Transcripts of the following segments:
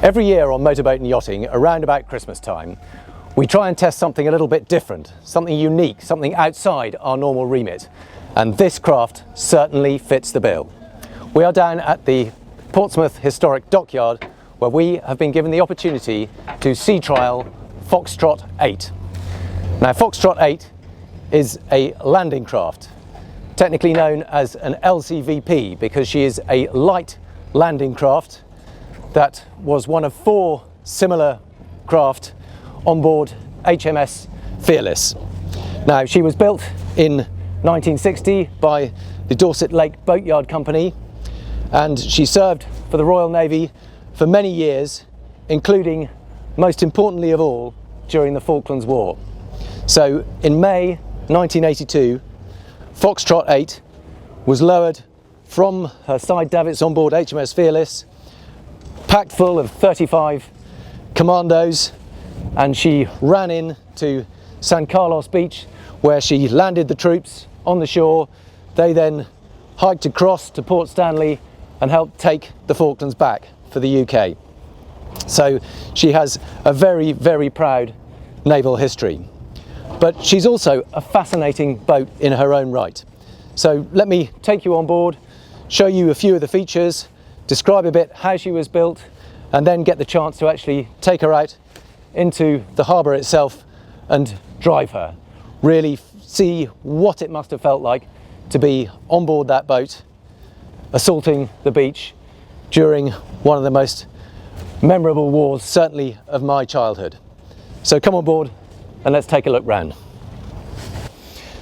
Every year on Motorboat and Yachting, around about Christmas time, we try and test something a little bit different, something unique, something outside our normal remit. And this craft certainly fits the bill. We are down at the Portsmouth Historic Dockyard, where we have been given the opportunity to sea trial Foxtrot 8. Now, Foxtrot 8 is a landing craft, technically known as an LCVP because she is a light landing craft that was one of 4 similar craft on board HMS Fearless. Now, she was built in 1960 by the Dorset Lake Boat Yard Company, and she served for the Royal Navy for many years, including, most importantly of all, during the Falklands War. So in May 1982, Foxtrot 8 was lowered from her side davits on board HMS Fearless, packed full of 35 commandos, and she ran in to San Carlos Beach, where she landed the troops on the shore. They then hiked across to Port Stanley and helped take the Falklands back for the UK. So she has a very, very proud naval history. But she's also a fascinating boat in her own right. So let me take you on board, show you a few of the features, describe a bit how she was built, and then get the chance to actually take her out into the harbour itself and drive her. Really see what it must have felt like to be on board that boat, assaulting the beach during one of the most memorable wars, certainly of my childhood. So come on board and let's take a look round.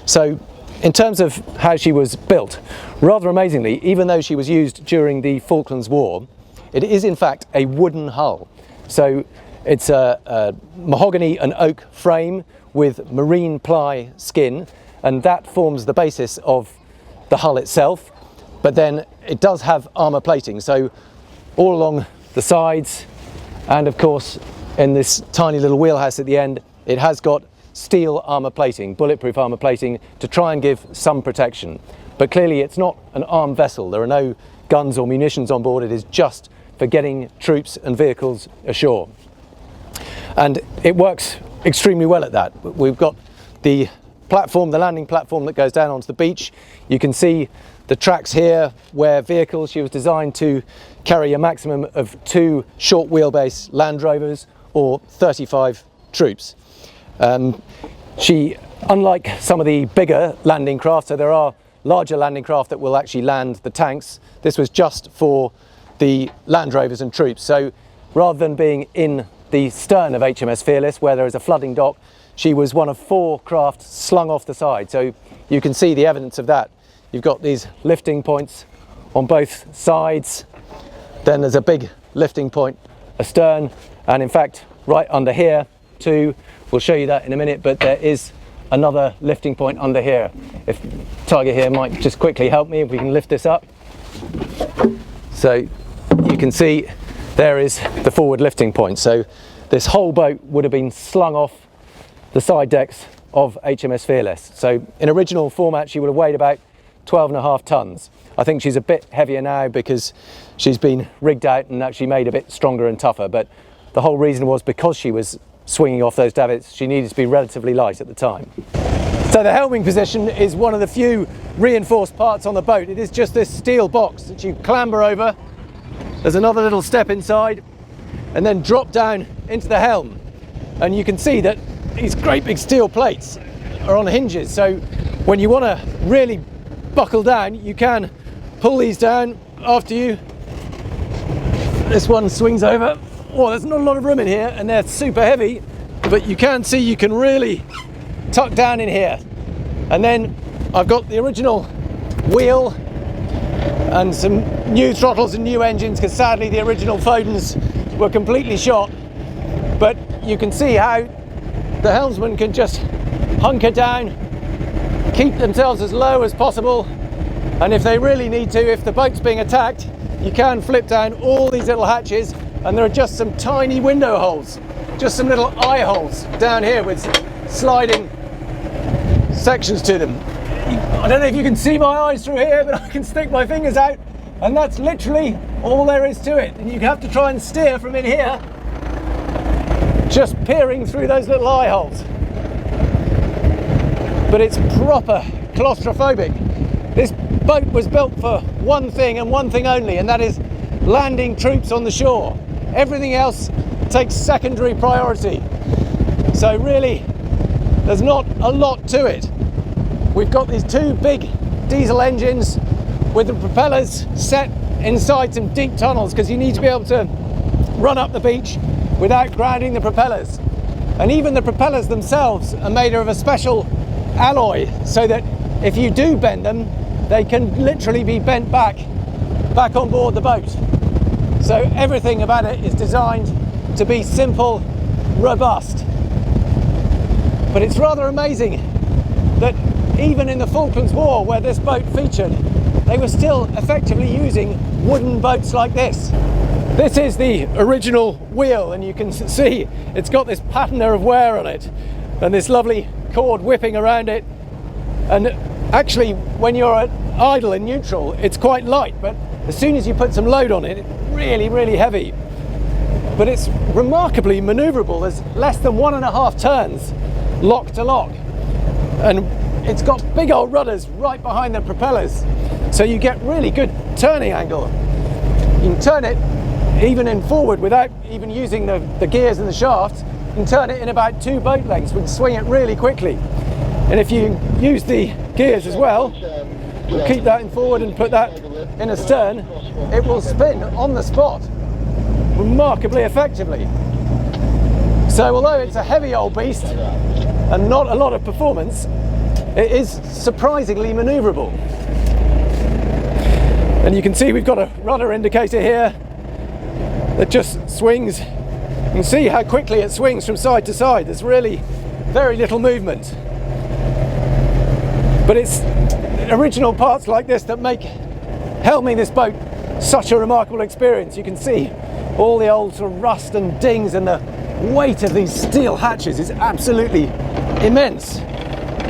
So in terms of how she was built, rather amazingly, even though she was used during the Falklands War, it is in fact a wooden hull. So it's a mahogany and oak frame with marine ply skin, and that forms the basis of the hull itself. But then it does have armour plating, so all along the sides, and of course in this tiny little wheelhouse at the end, it has got steel armour plating, bulletproof armour plating, to try and give some protection. But clearly it's not an armed vessel. There are no guns or munitions on board. It is just for getting troops and vehicles ashore. And it works extremely well at that. We've got the platform, the landing platform that goes down onto the beach. You can see the tracks here where vehicles, she was designed to carry a maximum of 2 short wheelbase Land Rovers or 35 troops. She, unlike some of the bigger landing craft, so there are larger landing craft that will actually land the tanks, this was just for the Land Rovers and troops. So rather than being in the stern of HMS Fearless, where there is a flooding dock, she was one of 4 craft slung off the side. So you can see the evidence of that. You've got these lifting points on both sides, then there's a big lifting point astern, and in fact right under here too. We'll show you that in a minute, but there is another lifting point under here. If Tiger here might just quickly help me if we can lift this up. So you can see there is the forward lifting point. So this whole boat would have been slung off the side decks of HMS Fearless. So in original format she would have weighed about 12.5 tons. I think she's a bit heavier now because she's been rigged out and actually made a bit stronger and tougher, but the whole reason was because she was swinging off those davits, she needed to be relatively light at the time. So the helming position is one of the few reinforced parts on the boat. It is just this steel box that you clamber over. There's another little step inside and then drop down into the helm. And you can see that these great big steel plates are on hinges. So when you want to really buckle down, you can pull these down after you. This one swings over. Oh, there's not a lot of room in here and they're super heavy, but you can see you can really tuck down in here. And then I've got the original wheel and some new throttles and new engines, because sadly the original Fodens were completely shot. But you can see how the helmsman can just hunker down, keep themselves as low as possible, and if they really need to, if the boat's being attacked, you can flip down all these little hatches, and there are just some tiny window holes, just some little eye holes down here with sliding sections to them. I don't know if you can see my eyes through here, but I can stick my fingers out And that's literally all there is to it. And you have to try and steer from in here, just peering through those little eye holes. But it's proper claustrophobic. This boat was built for one thing and one thing only, and that is landing troops on the shore. Everything else takes secondary priority. So really, there's not a lot to it. We've got these two big diesel engines with the propellers set inside some deep tunnels, because you need to be able to run up the beach without grounding the propellers. And even the propellers themselves are made of a special alloy, so that if you do bend them, they can literally be bent back on board the boat. So everything about it is designed to be simple, robust. But it's rather amazing that even in the Falklands War, where this boat featured, they were still effectively using wooden boats like this. This is the original wheel, and you can see it's got this pattern of wear on it and this lovely cord whipping around it. And actually, when you're at idle in neutral, it's quite light, but as soon as you put some load on it, it's really, really heavy. But it's remarkably maneuverable. There's less than 1.5 turns lock to lock, and it's got big old rudders right behind the propellers, so you get really good turning angle. You can turn it even in forward without even using the gears and the shafts. You can turn it in about 2 boat lengths. We can swing it really quickly. And if you use the gears as well, we'll keep that in forward and put that in astern, it will spin on the spot remarkably effectively. So although it's a heavy old beast and not a lot of performance, it is surprisingly manoeuvrable. And you can see we've got a rudder indicator here that just swings. You can see how quickly it swings from side to side. There's really very little movement. But it's original parts like this that make helming this boat such a remarkable experience. You can see all the old sort of rust and dings, and the weight of these steel hatches is absolutely immense.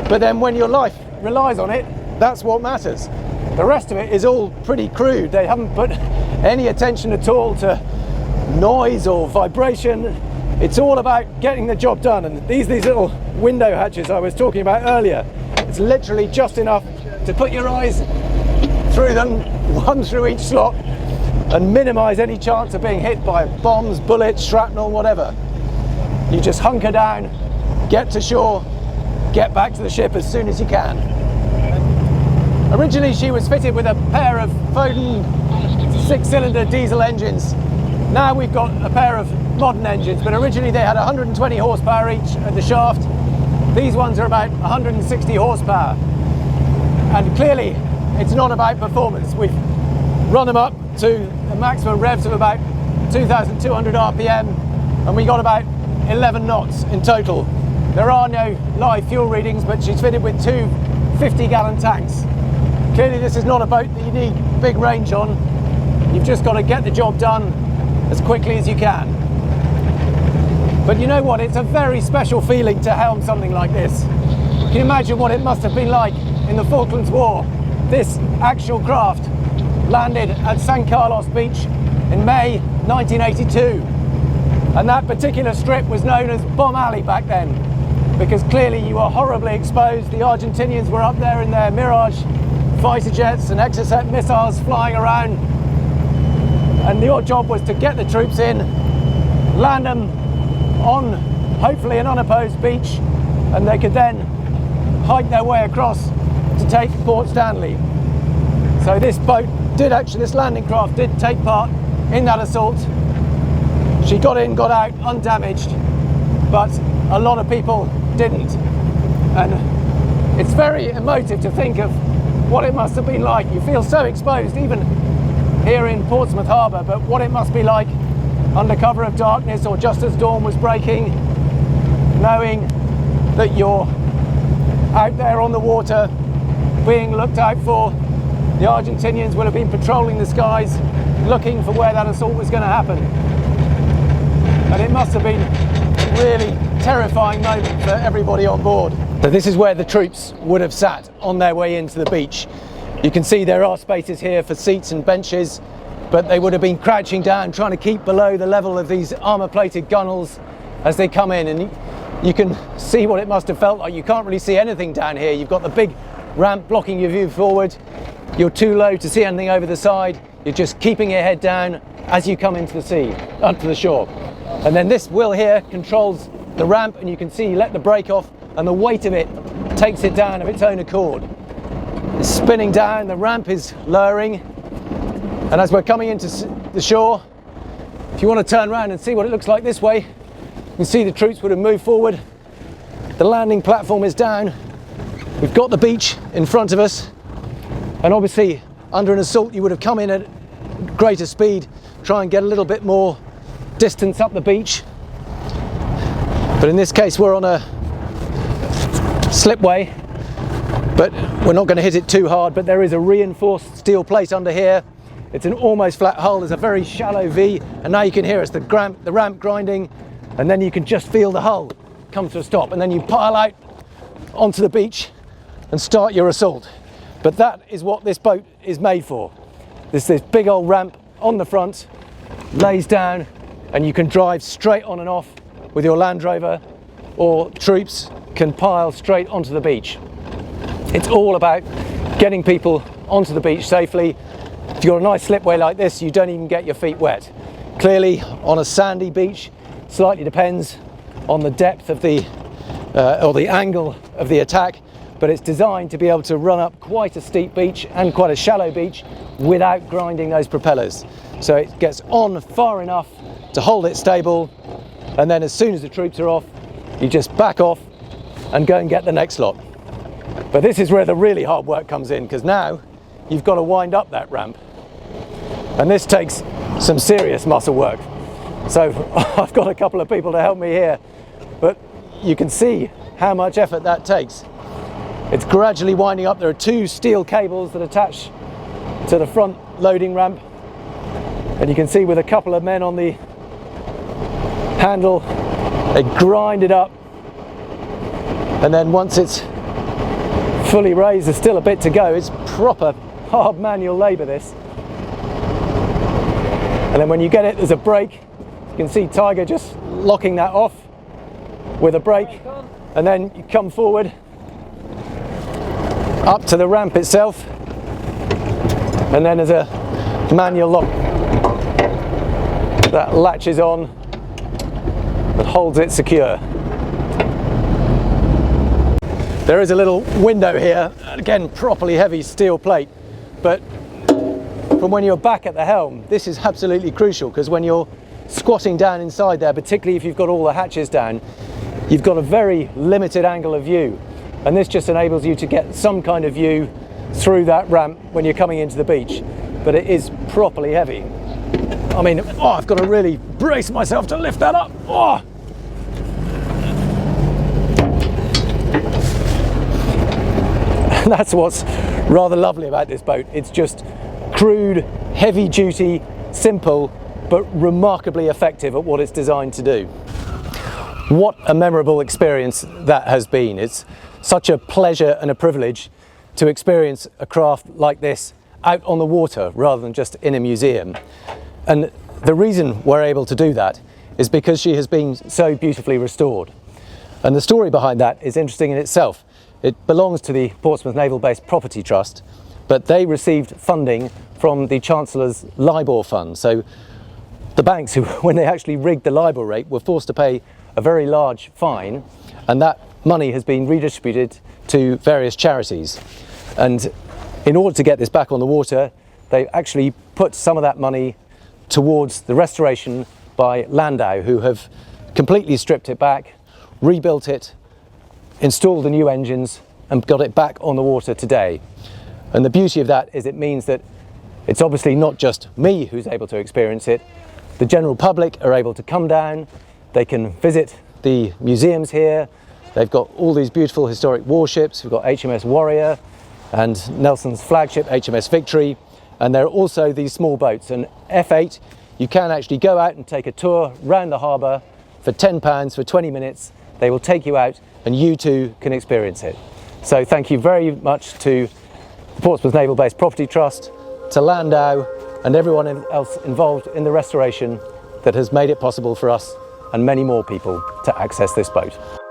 But then when your life relies on it, that's what matters. The rest of it is all pretty crude. They haven't put any attention at all to noise or vibration. It's all about getting the job done. And these little window hatches I was talking about earlier, it's literally just enough to put your eyes through them, one through each slot, and minimize any chance of being hit by bombs, bullets, shrapnel, whatever. You just hunker down, get to shore, get back to the ship as soon as you can. Originally she was fitted with a pair of Foden 6-cylinder diesel engines. Now we've got a pair of modern engines, but originally they had 120 horsepower each at the shaft. These ones are about 160 horsepower. And clearly it's not about performance. We've run them up to a maximum revs of about 2,200 RPM, and we got about 11 knots in total. There are no live fuel readings, but she's fitted with 2 50-gallon tanks. Clearly this is not a boat that you need big range on. You've just got to get the job done as quickly as you can. But you know what? It's a very special feeling to helm something like this. You can imagine what it must have been like in the Falklands War. This actual craft landed at San Carlos Beach in May 1982. And that particular strip was known as Bomb Alley back then, because clearly you were horribly exposed. The Argentinians were up there in their Mirage fighter jets and Exocet missiles flying around, and your job was to get the troops in, land them on hopefully an unopposed beach, and they could then hike their way across to take Port Stanley. So this boat did actually, this landing craft did take part in that assault. She got in, got out undamaged, but a lot of people didn't. And it's very emotive to think of what it must have been like. You feel so exposed, even here in Portsmouth Harbour, but what it must be like under cover of darkness or just as dawn was breaking, knowing that you're out there on the water being looked out for. The Argentinians would have been patrolling the skies looking for where that assault was going to happen. And it must have been a really terrifying moment for everybody on board. So this is where the troops would have sat on their way into the beach. You can see there are spaces here for seats and benches, but they would have been crouching down, trying to keep below the level of these armour-plated gunnels as they come in. And you can see what it must have felt like. You can't really see anything down here. You've got the big ramp blocking your view forward. You're too low to see anything over the side. You're just keeping your head down as you come into the sea, onto the shore. And then this wheel here controls the ramp, and you can see you let the brake off, and the weight of it takes it down of its own accord. It's spinning down, the ramp is lowering, and as we're coming into the shore, if you want to turn around and see what it looks like this way, you can see the troops would have moved forward. The landing platform is down. We've got the beach in front of us, and obviously under an assault you would have come in at greater speed, try and get a little bit more distance up the beach. But in this case we're on a slipway, but we're not going to hit it too hard. But there is a reinforced steel plate under here. It's an almost flat hull. There's a very shallow V, and now you can hear the ramp grinding, and then you can just feel the hull come to a stop, and then you pile out onto the beach and start your assault. But that is what this boat is made for. There's this big old ramp on the front, lays down, and you can drive straight on and off with your Land Rover, or troops can pile straight onto the beach. It's all about getting people onto the beach safely. If you've got a nice slipway like this, you don't even get your feet wet. Clearly, on a sandy beach, slightly depends on the depth of the or the angle of the attack, but it's designed to be able to run up quite a steep beach and quite a shallow beach without grinding those propellers. So it gets on far enough to hold it stable, and then as soon as the troops are off, you just back off and go and get the next lot. But this is where the really hard work comes in, because now you've got to wind up that ramp, and this takes some serious muscle work. So I've got a couple of people to help me here, but you can see how much effort that takes. It's gradually winding up. There are two steel cables that attach to the front loading ramp, and you can see with a couple of men on the handle, they grind it up, and then once it's fully raised, there's still a bit to go. It's proper hard manual labour, this. And then when you get it, there's a brake. You can see Tiger just locking that off with a brake, and then you come forward up to the ramp itself, and then there's a manual lock that latches on and holds it secure. There is a little window here, again properly heavy steel plate, but from when you're back at the helm, this is absolutely crucial, because when you're squatting down inside there, particularly if you've got all the hatches down, you've got a very limited angle of view, and this just enables you to get some kind of view through that ramp when you're coming into the beach. But it is properly heavy. I mean, I've got to really brace myself to lift that up. And that's what's rather lovely about this boat. It's just crude, heavy duty, simple, but remarkably effective at what it's designed to do. What a memorable experience that has been. It's such a pleasure and a privilege to experience a craft like this out on the water rather than just in a museum. And the reason we're able to do that is because she has been so beautifully restored. And the story behind that is interesting in itself. It belongs to the Portsmouth Naval Base Property Trust, but they received funding from the Chancellor's LIBOR fund. So the banks, who, when they actually rigged the LIBOR rate, were forced to pay a very large fine, and that money has been redistributed to various charities. And in order to get this back on the water, they actually put some of that money towards the restoration by Landau, who have completely stripped it back, rebuilt it, installed the new engines, and got it back on the water today. And the beauty of that is it means that it's obviously not just me who's able to experience it. The general public are able to come down, they can visit the museums here. They've got all these beautiful historic warships. We've got HMS Warrior and Nelson's flagship HMS Victory, and there are also these small boats. And F8, you can actually go out and take a tour round the harbour for £10 for 20 minutes. They will take you out and you too can experience it. So thank you very much to the Portsmouth Naval Base Property Trust, to Landau and everyone else involved in the restoration that has made it possible for us and many more people to access this boat.